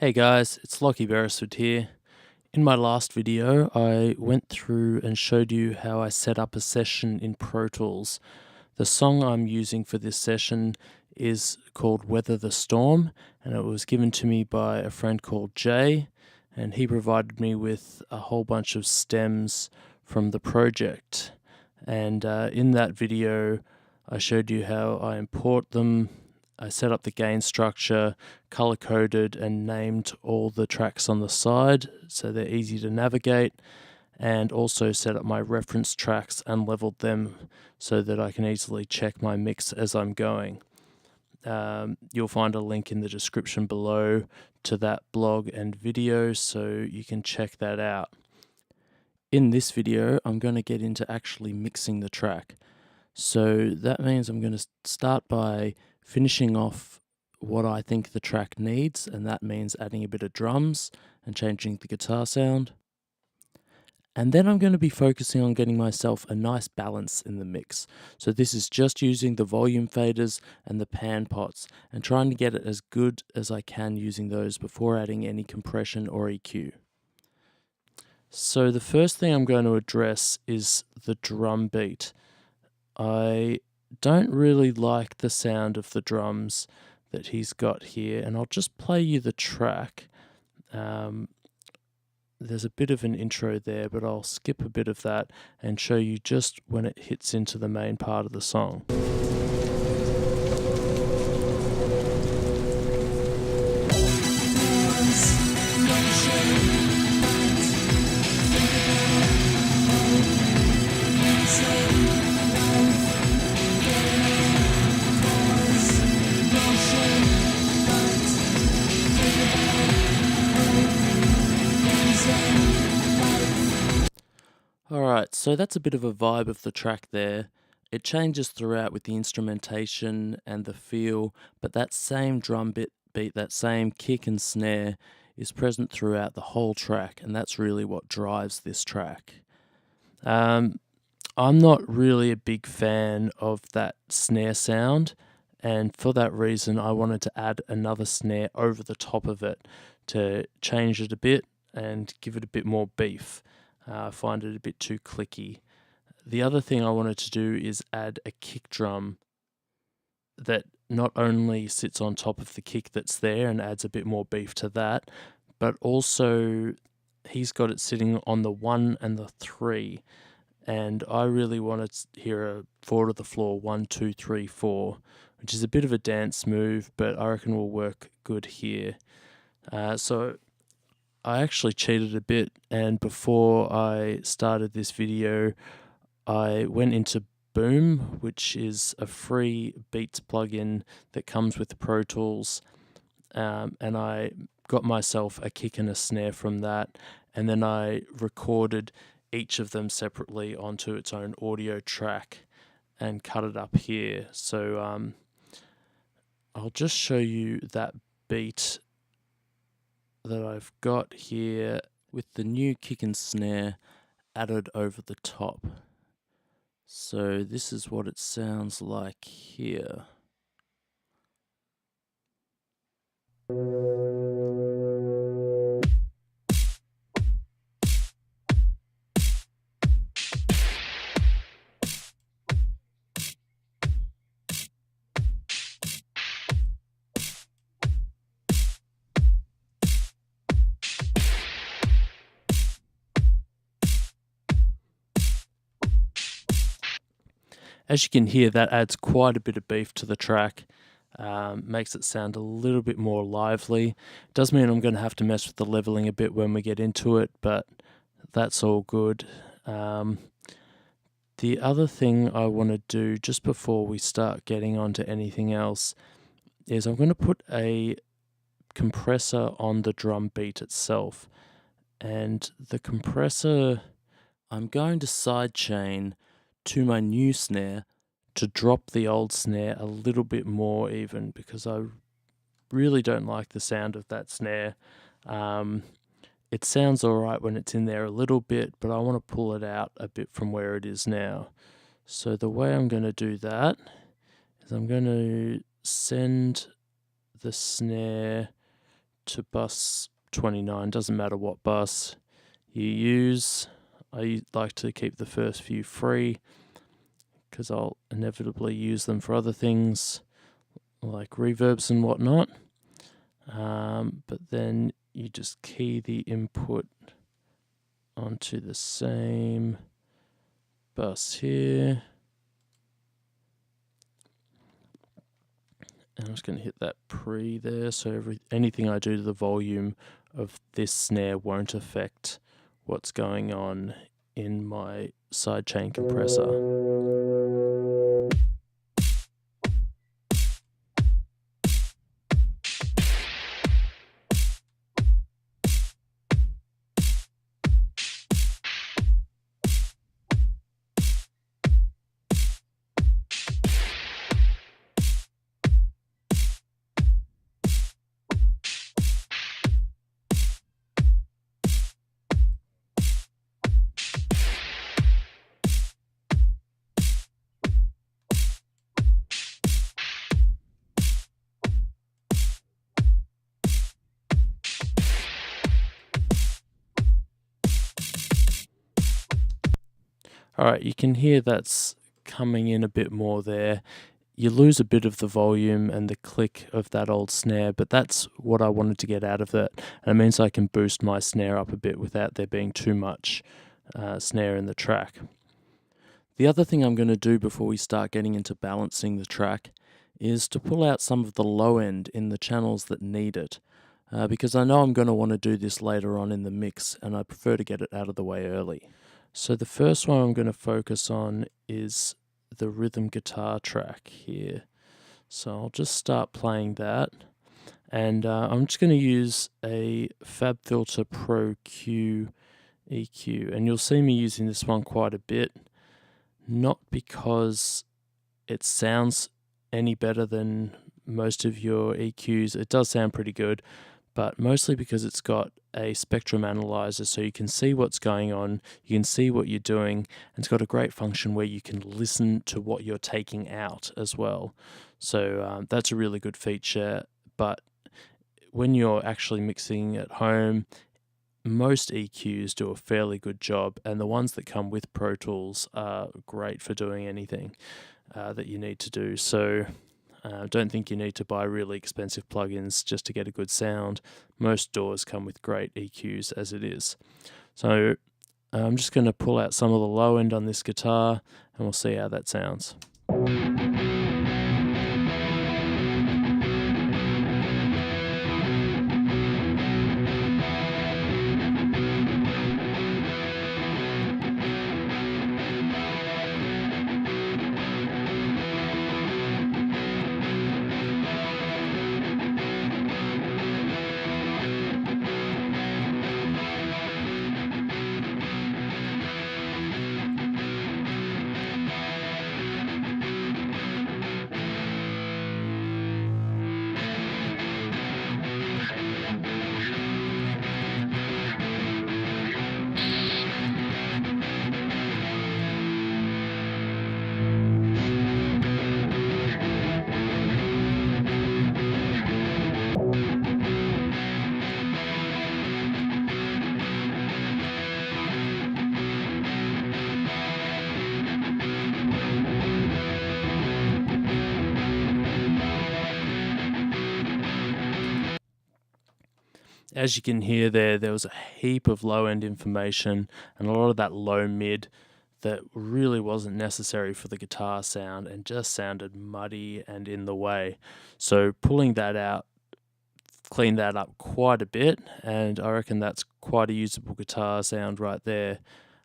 Hey guys, it's Lockie Beresford here. In my last video, I went through and showed you how I set up a session in Pro Tools. The song I'm using for this session is called Weather the Storm, and it was given to me by a friend called Jay, and he provided me with a whole bunch of stems from the project. And in that video, I showed you how I import them. I set up the gain structure, color coded and named all the tracks on the side so they're easy to navigate, and also set up my reference tracks and leveled them so that I can easily check my mix as I'm going. You'll find a link in the description below to that blog and video so you can check that out. In this video, I'm going to get into actually mixing the track. So that means I'm going to start by finishing off what I think the track needs, and that means adding a bit of drums and changing the guitar sound. And then I'm going to be focusing on getting myself a nice balance in the mix. So this is just using the volume faders and the pan pots and trying to get it as good as I can using those before adding any compression or EQ. So the first thing I'm going to address is the drum beat. I don't really like the sound of the drums that he's got here, and I'll just play you the track. There's a bit of an intro there, but I'll skip a bit of that and show you just when it hits into the main part of the song. Alright, so that's a bit of a vibe of the track there. It changes throughout with the instrumentation and the feel, but that same drum beat, that same kick and snare is present throughout the whole track, and that's really what drives this track. I'm not really a big fan of that snare sound, and for that reason I wanted to add another snare over the top of it to change it a bit and give it a bit more beef. I find it a bit too clicky. The other thing I wanted to do is add a kick drum that not only sits on top of the kick that's there and adds a bit more beef to that, but also he's got it sitting on the 1 and the 3, and I really wanted to hear a 4 to the floor 1, 2, 3, 4, which is a bit of a dance move, but I reckon will work good here. So I actually cheated a bit, and before I started this video, I went into Boom, which is a free beats plugin that comes with Pro Tools, and I got myself a kick and a snare from that, and then I recorded each of them separately onto its own audio track and cut it up here. So I'll just show you that beat that I've got here with the new kick and snare added over the top. So this is what it sounds like here. As you can hear, that adds quite a bit of beef to the track, makes it sound a little bit more lively. It does mean I'm going to have to mess with the leveling a bit when we get into it, but that's all good. The other thing I want to do just before we start getting onto anything else is I'm going to put a compressor on the drum beat itself, and the compressor I'm going to sidechain to my new snare to drop the old snare a little bit more even, because I really don't like the sound of that snare. It sounds alright when it's in there a little bit, but I want to pull it out a bit from where it is now. So the way I'm going to do that is I'm going to send the snare to bus 29, doesn't matter what bus you use. I like to keep the first few free because I'll inevitably use them for other things like reverbs and whatnot. But then you just key the input onto the same bus here. And I'm just going to hit that pre there, so anything I do to the volume of this snare won't affect what's going on in my sidechain compressor. Alright, you can hear that's coming in a bit more there. You lose a bit of the volume and the click of that old snare, but that's what I wanted to get out of it. And it means I can boost my snare up a bit without there being too much snare in the track. The other thing I'm going to do before we start getting into balancing the track is to pull out some of the low end in the channels that need it. Because I know I'm going to want to do this later on in the mix, and I prefer to get it out of the way early. So the first one I'm going to focus on is the rhythm guitar track here. So I'll just start playing that, and I'm just going to use a FabFilter Pro Q EQ, and you'll see me using this one quite a bit, not because it sounds any better than most of your EQs. It does sound pretty good, but mostly because it's got a spectrum analyzer, so you can see what's going on, you can see what you're doing, and it's got a great function where you can listen to what you're taking out as well. So that's a really good feature, but when you're actually mixing at home, most EQs do a fairly good job, and the ones that come with Pro Tools are great for doing anything that you need to do. So don't think you need to buy really expensive plugins just to get a good sound. Most DAWs come with great EQs as it is. So I'm just going to pull out some of the low end on this guitar, and we'll see how that sounds. As you can hear there was a heap of low-end information and a lot of that low mid that really wasn't necessary for the guitar sound and just sounded muddy and in the way. So pulling that out, cleaned that up quite a bit, and I reckon that's quite a usable guitar sound right there.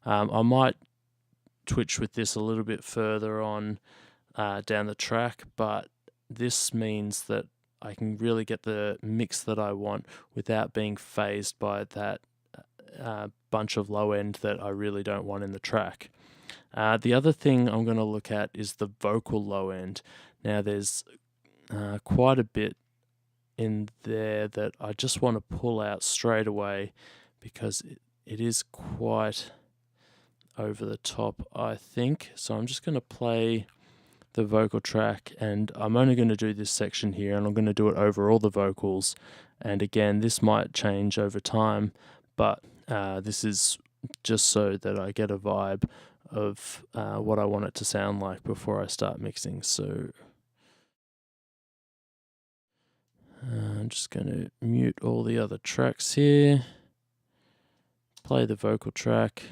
I might twitch with this a little bit further on down the track, but this means that I can really get the mix that I want without being phased by that bunch of low end that I really don't want in the track. The other thing I'm going to look at is the vocal low end. Now there's quite a bit in there that I just want to pull out straight away because it is quite over the top, I think. So I'm just going to play the vocal track, and I'm only going to do this section here, and I'm going to do it over all the vocals. And again, this might change over time, but this is just so that I get a vibe of what I want it to sound like before I start mixing. So I'm just going to mute all the other tracks here, play the vocal track.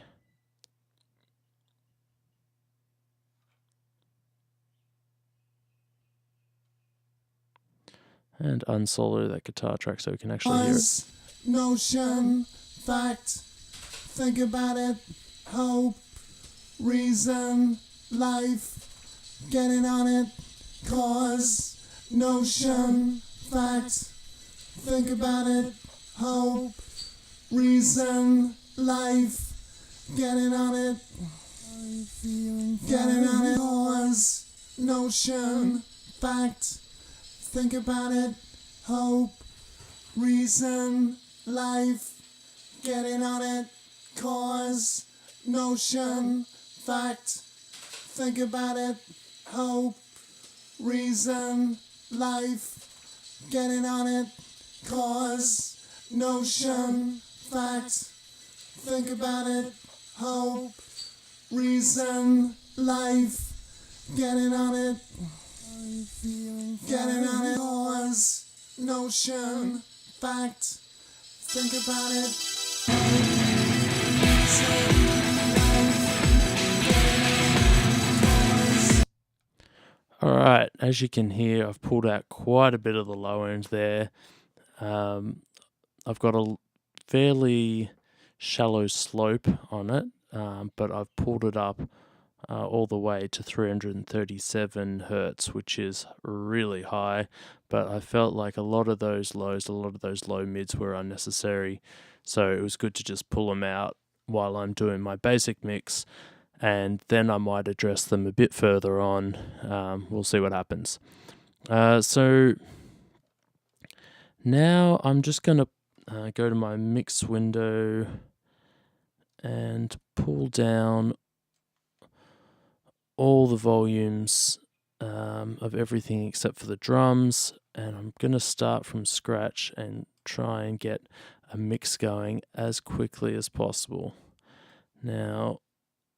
And unsolo that guitar track so we can actually hear it. Notion, fact, think about it, hope, reason, life, getting on it, cause, notion, fact, think about it, hope, reason, life, getting on it, cause, notion, fact, think about it, hope, reason, life, getting on it, cause, notion, fact, think about it, hope, reason, life, getting on it, cause, notion, fact, think about it, hope, reason, life, getting on it, cause, notion, fact, think about it, Alright, as you can hear, I've pulled out quite a bit of the low end there. I've got a fairly shallow slope on it, but I've pulled it up all the way to 337 hertz, which is really high, but I felt like a lot of those lows, a lot of those low mids were unnecessary, so it was good to just pull them out while I'm doing my basic mix, and then I might address them a bit further on. We'll see what happens. So now I'm just going to go to my mix window and pull down all the volumes of everything except for the drums, and I'm going to start from scratch and try and get a mix going as quickly as possible. Now,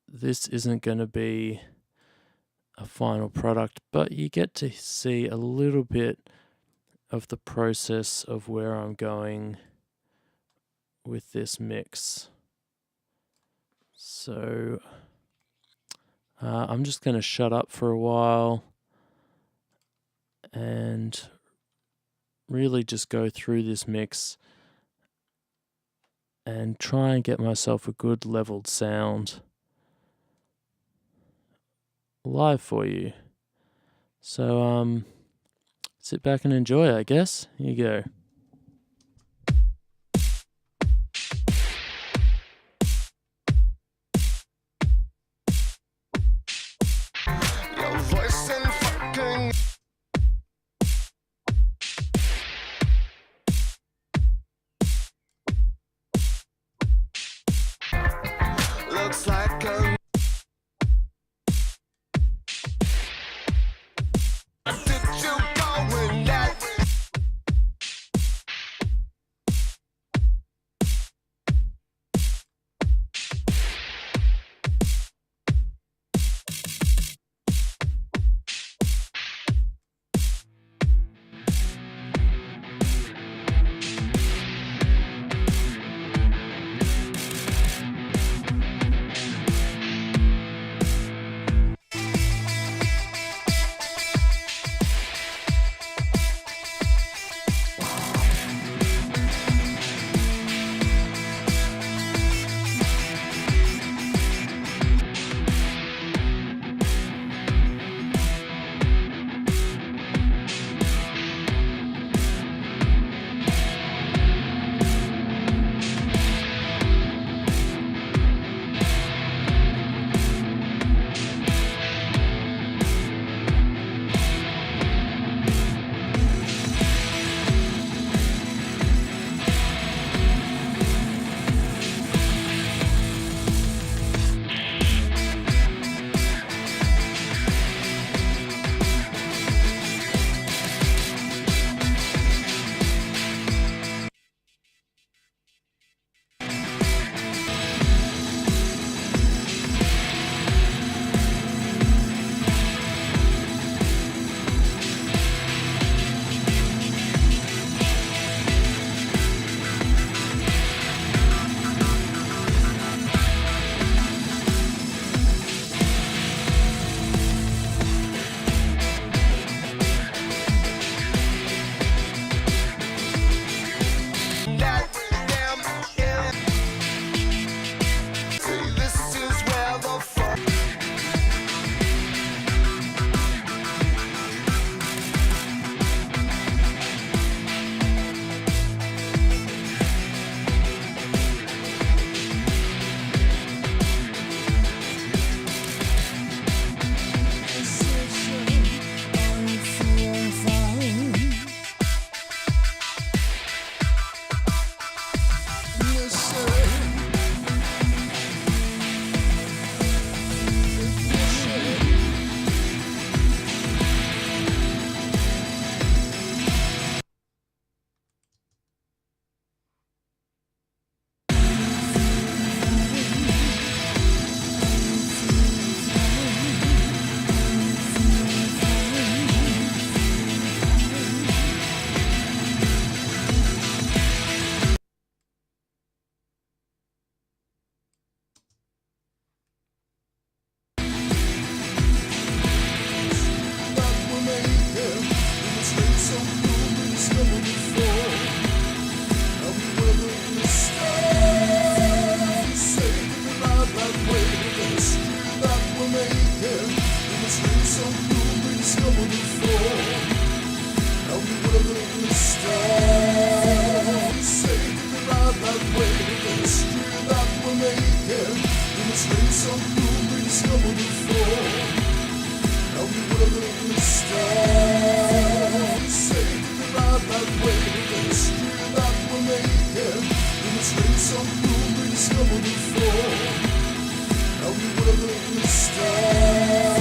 this isn't going to be a final product, but you get to see a little bit of the process of where I'm going with this mix. So I'm just going to shut up for a while and really just go through this mix and try and get myself a good leveled sound live for you. So sit back and enjoy, I guess. Here you go. your voice and fucking looks like a did you go in that some room we discovered before. Now we would have lived instead. Say goodbye that way with the history that we're making. In this race, some room we discovered before. Now we would have lived instead.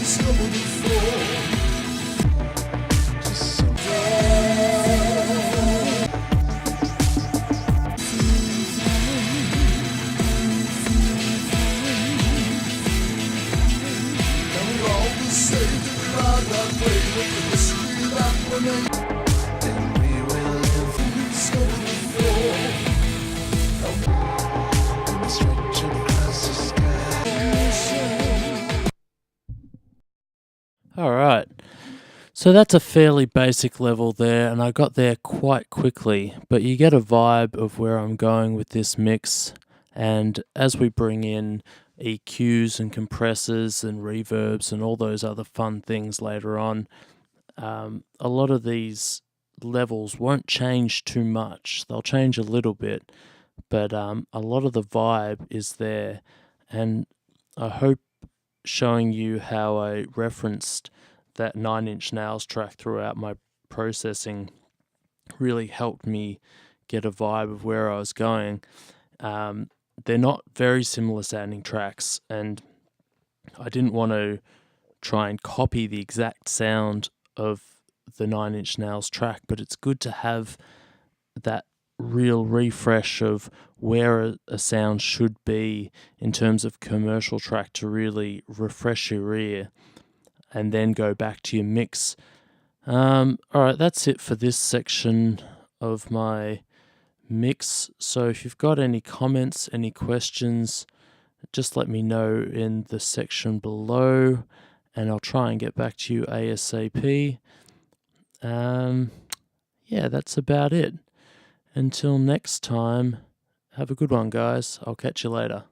Discovered before. Just so and we always say that we ride that way with the history that we're making. And we will live discovered before. And we stretch across the sky. All right. So that's a fairly basic level there, and I got there quite quickly, but you get a vibe of where I'm going with this mix. And as we bring in EQs and compressors and reverbs and all those other fun things later on, a lot of these levels won't change too much. They'll change a little bit, but a lot of the vibe is there. And I hope showing you how I referenced that 9 Inch Nails track throughout my processing really helped me get a vibe of where I was going. They're not very similar sounding tracks, and I didn't want to try and copy the exact sound of the 9 Inch Nails track, but it's good to have that real refresh of where a sound should be in terms of commercial track to really refresh your ear and then go back to your mix. All right, that's it for this section of my mix. So if you've got any comments, any questions, just let me know in the section below and I'll try and get back to you ASAP. Yeah, that's about it. Until next time, have a good one, guys. I'll catch you later.